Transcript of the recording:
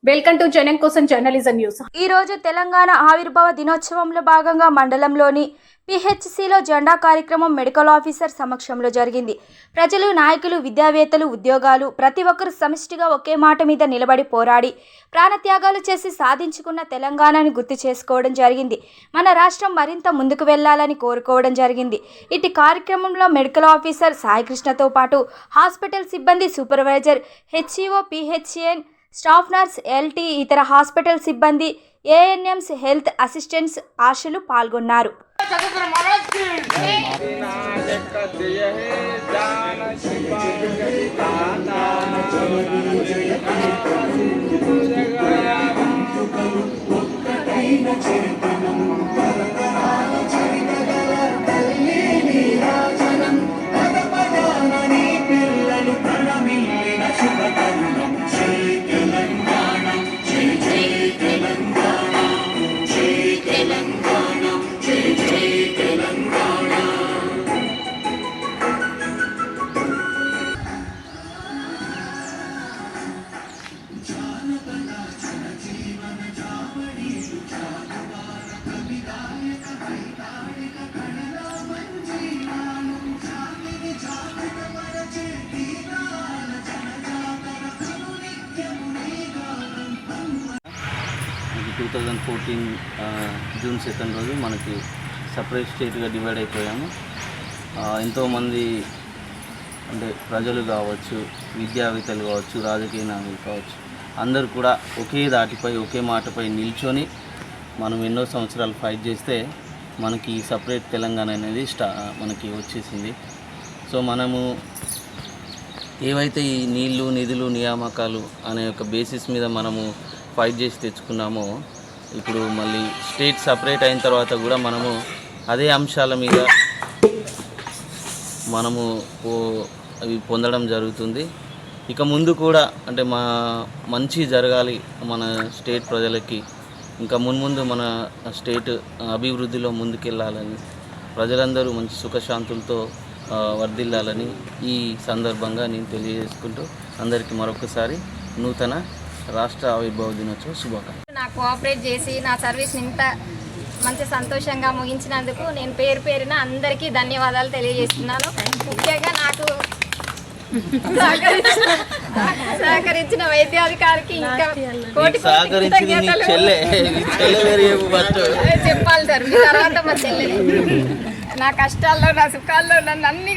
Welcome to జనం కోసం journalism news. ఈ రోజు తెలంగాణ ఆవిర్భావ దినోత్సవంలో భాగంగా మండలంలోని పిహెచ్సిలో జెండా కార్యక్రమం మెడికల్ ఆఫీసర్ సమక్షంలో జరిగింది. ప్రజలు, నాయకులు, విద్యావేత్తలు, ఉద్యోగాలు ప్రతి ఒక్కరు సమిష్టిగా ఒకే మాట మీద నిలబడి పోరాడి ప్రాణత్యాగాలు చేసి సాధించుకున్న తెలంగాణని గుర్తు చేసుకోవడం జరిగింది. మన రాష్ట్రం మరింత ముందుకు వెళ్లాలని కోరుకోవడం జరిగింది. ఇటు కార్యక్రమంలో మెడికల్ ఆఫీసర్ సాయికృష్ణతో పాటు హాస్పిటల్ సిబ్బంది, supervisor, HEO, PHN staff nurse, LT, ఇతర హాస్పిటల్ సిబ్బంది, ఏఎన్ఎంస్, హెల్త్ అసిస్టెంట్స్, ఆశలు పాల్గొన్నారు. ఇది 2014 జూన్ 2 రోజు మనకి సపరేట్ స్టేట్గా డివైడ్ అయిపోయాము. ఎంతోమంది అంటే ప్రజలు కావచ్చు, విద్యావేత్తలు కావచ్చు, రాజకీయ నాయకులు కావచ్చు, అందరూ కూడా ఒకే దాటిపై ఒకే మాటపై నిల్చొని మనం ఎన్నో సంవత్సరాలు ఫైట్ చేస్తే మనకి సపరేట్ తెలంగాణ అనేది మనకి వచ్చేసింది. సో మనము ఏవైతే ఈ నీళ్లు, నిధులు, నియామకాలు అనే ఒక బేసిస్ మీద మనము ఫైట్ చేసి తెచ్చుకున్నామో, ఇప్పుడు మళ్ళీ స్టేట్ సపరేట్ అయిన తర్వాత కూడా మనము అదే అంశాల మీద మనము అవి పొందడం జరుగుతుంది. ఇక ముందు కూడా అంటే మంచి జరగాలి మన స్టేట్ ప్రజలకి, ఇంకా మున్ముందు మన స్టేట్ అభివృద్ధిలో ముందుకెళ్ళాలని, ప్రజలందరూ మంచి సుఖశాంతులతో వర్ధిల్లాలని ఈ సందర్భంగా నేను తెలియజేసుకుంటూ అందరికీ మరొకసారి నూతన రాష్ట్ర ఆవిర్భావ దినోత్సవ శుభాకాంక్షలు. నాకు కోఆపరేట్ చేసి నా సర్వీస్ని ఇంత మంచి సంతోషంగా ముగించినందుకు నేను పేరు పేరున అందరికీ ధన్యవాదాలు తెలియజేస్తున్నాను. ముఖ్యంగా నాకు సహకరించిన వైద్యాధికారికి ఇంకా కోటి చెప్పాలి సార్. మీ తర్వాత మా చెల్లె నా కష్టాల్లో, నా సుఖాల్లో నన్ను అన్ని